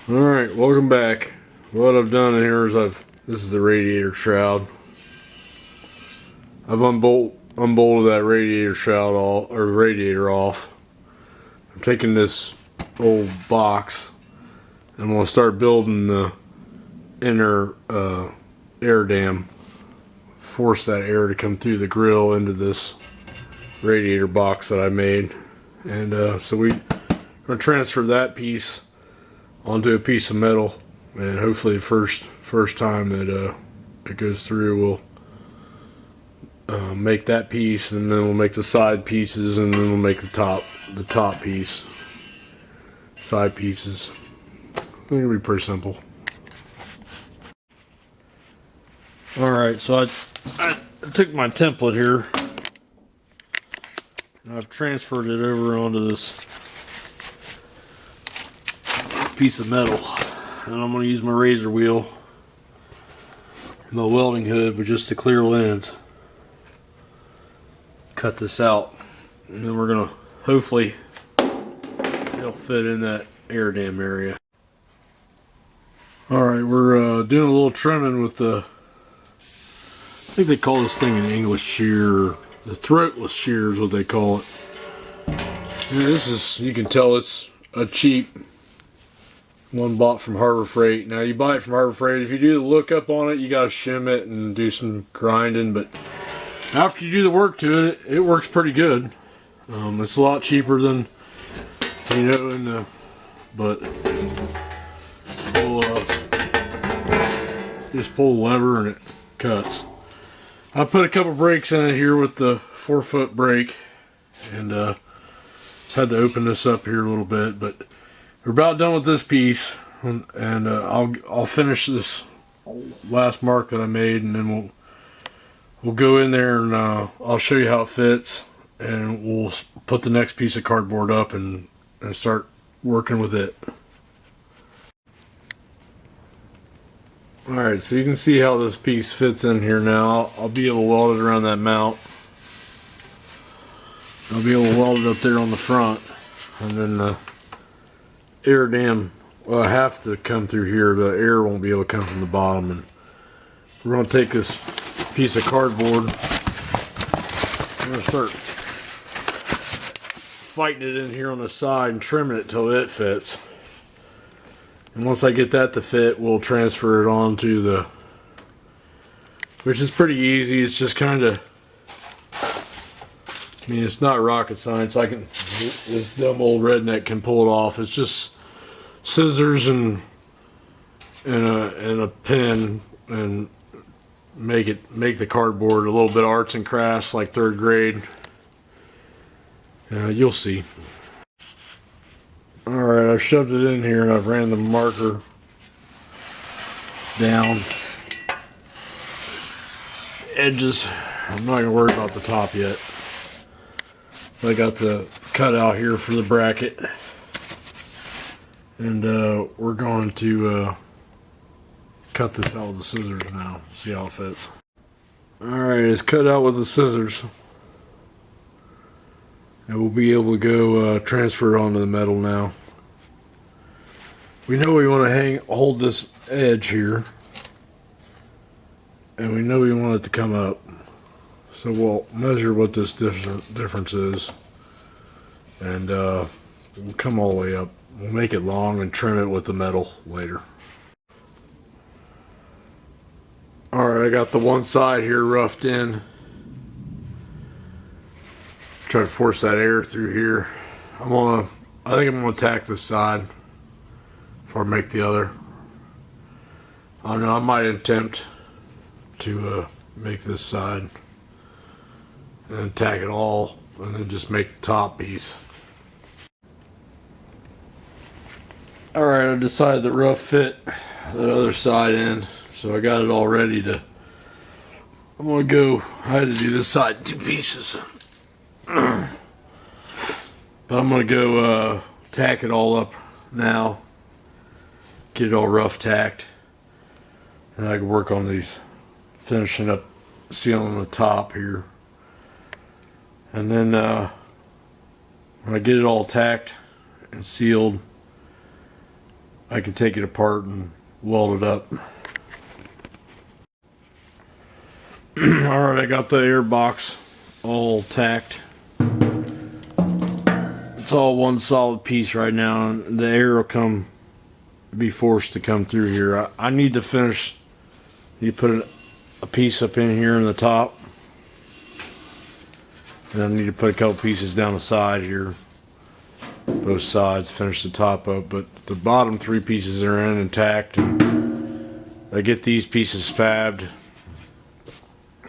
Alright, welcome back. What I've done here is this is the radiator shroud. I've unbolted that radiator shroud radiator off. I'm taking this old box and I'm going to start building the inner air dam. Force that air to come through the grill into this radiator box that I made. And so we're going to transfer that piece onto a piece of metal, and hopefully first time that it goes through, we'll make that piece, and then we'll make the side pieces, and then we'll make the top piece, side pieces. I think it'll be pretty simple. Alright, so I took my template here and I've transferred it over onto this piece of metal, and I'm going to use my razor wheel and my welding hood with just a clear lens. Cut this out, and then we're going to hopefully it'll fit in that air dam area. Alright, we're doing a little trimming with the, I think they call this thing an English shear. The throatless shear is what they call it. And this is, you can tell it's a cheap one bought from Harbor Freight. Now you buy it from Harbor Freight, if you do the lookup on it, you gotta shim it and do some grinding, but after you do the work to it, it works pretty good. It's a lot cheaper than, you know, but we'll just pull the lever and it cuts. I put a couple brakes in it here with the 4-foot brake, and had to open this up here a little bit, but we're about done with this piece, and I'll finish this last mark that I made, and then we'll go in there and I'll show you how it fits, and we'll put the next piece of cardboard up and start working with it. Alright, so you can see how this piece fits in here now. I'll be able to weld it around that mount. I'll be able to weld it up there on the front, and then the air dam will have to come through here. The air won't be able to come from the bottom, and we're going to take this piece of cardboard. I'm going to start fighting it in here on the side and trimming it till it fits. And once I get that to fit, we'll transfer it onto the, which is pretty easy. It's just kind of, I mean, it's not rocket science. This dumb old redneck can pull it off. It's just scissors and a pen, and make the cardboard a little bit arts and crafts like 3rd grade. You'll see. Alright, I've shoved it in here and I've ran the marker down. Edges, I'm not going to worry about the top yet. I got the cutout here for the bracket. And we're going to cut this out with the scissors now. See how it fits. Alright, it's cut out with the scissors. And we'll be able to go transfer it onto the metal now. We know we want to hold this edge here, and we know we want it to come up. So we'll measure what this difference is, and we'll come all the way up. We'll make it long and trim it with the metal later. Alright, I got the one side here roughed in. Try to force that air through here. I think I'm gonna tack this side before I make the other. I don't know, I might attempt to make this side and then tack it all, and then just make the top piece. Alright, I decided that rough fit the other side in, so I got it all ready to, I'm gonna go, I had to do this side in 2 pieces. But I'm going to go tack it all up now, get it all rough tacked, and I can work on these, finishing up sealing the top here. And then when I get it all tacked and sealed, I can take it apart and weld it up. Alright, I got the air box all tacked. It's all one solid piece right now, and the air will be forced to come through here. I need to finish. You put a piece up in here in the top, and I need to put a couple pieces down the side here, both sides, finish the top up. But the bottom three pieces are in and tacked, and I get these pieces fabbed.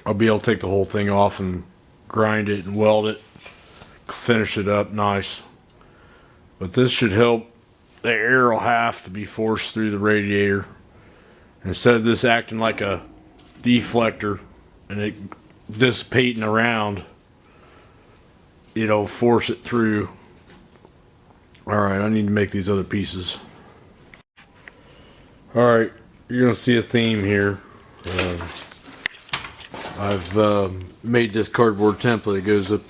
I'll be able to take the whole thing off and grind it and weld it, finish it up nice. But this should help. The air will have to be forced through the radiator. Instead of this acting like a deflector and it dissipating around, it'll force it through. Alright, I need to make these other pieces. Alright, you're going to see a theme here. I've made this cardboard template. It goes up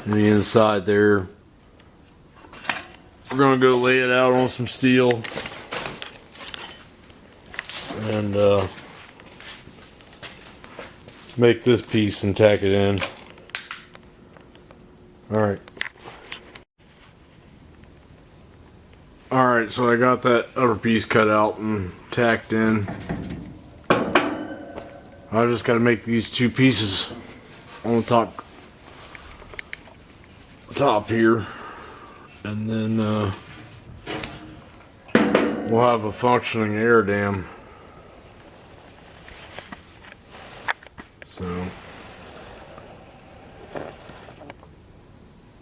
in the inside there. We're going to go lay it out on some steel and make this piece and tack it in. Alright. Alright, so I got that upper piece cut out and tacked in. I just got to make these two pieces on the top here, and then we'll have a functioning air dam. So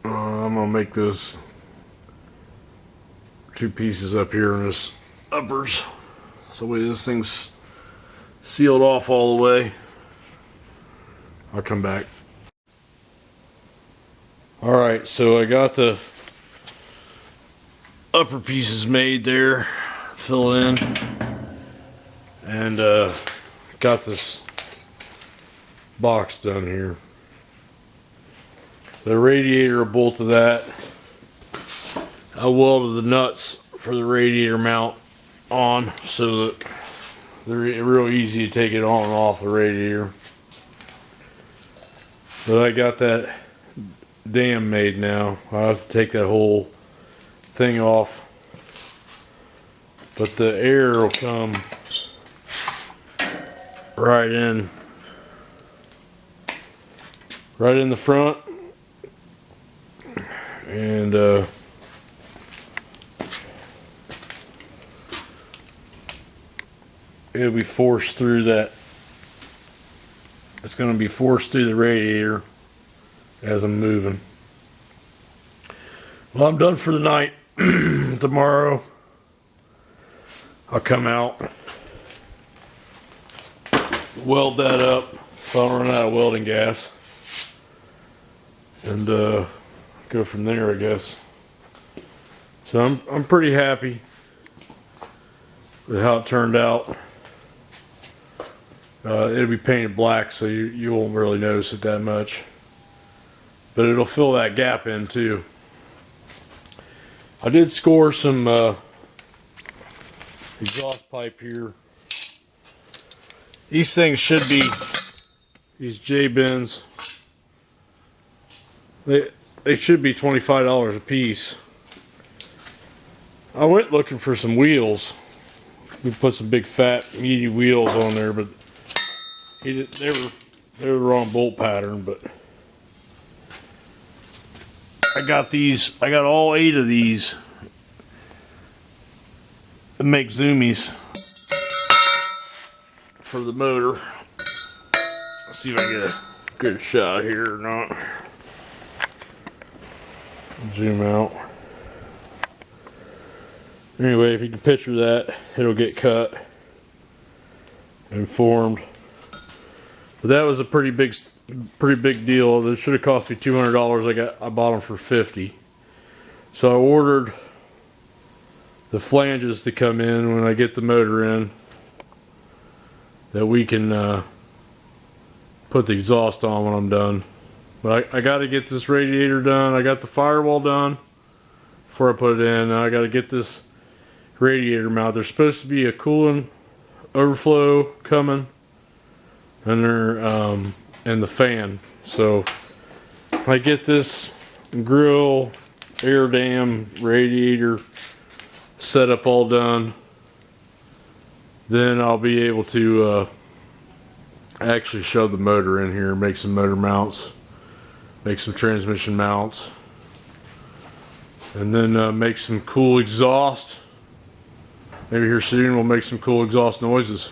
I'm gonna make those two pieces up here in this uppers, so way this thing's sealed off all the way. I'll come back. Alright, so I got the upper pieces made there, fill in, and got this box done here. The radiator bolt of that, I welded the nuts for the radiator mount on so that they're real easy to take it on and off the radiator. But I got that dam made now. I'll have to take that whole thing off. But the air will come right in the front. And it'll be forced through that. It's going to be forced through the radiator as I'm moving. Well, I'm done for the night. Tomorrow I'll come out, weld that up if I don't run out of welding gas, and go from there, I guess. So I'm pretty happy with how it turned out. It'll be painted black, so you won't really notice it that much. But it'll fill that gap in too. I did score some exhaust pipe here. These things should be, these J-bins, they should be $25 a piece. I went looking for some wheels. We put some big fat meaty wheels on there, but they were the wrong bolt pattern. But I got these. I got all 8 of these to make zoomies for the motor. Let's see if I get a good shot here or not. Zoom out. Anyway, if you can picture that, it'll get cut and formed. But that was a pretty big deal. This should have cost me $200. I bought them for $50. So I ordered the flanges to come in when I get the motor in, that we can put the exhaust on when I'm done. But I got to get this radiator done. I got the firewall done before I put it in. Now I got to get this radiator mount. There's supposed to be a coolant overflow coming, and and the fan. So if I get this grill, air dam, radiator setup all done, then I'll be able to actually shove the motor in here, make some motor mounts, make some transmission mounts, and then make some cool exhaust. Maybe here soon we'll make some cool exhaust noises.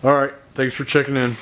Alright, thanks for checking in.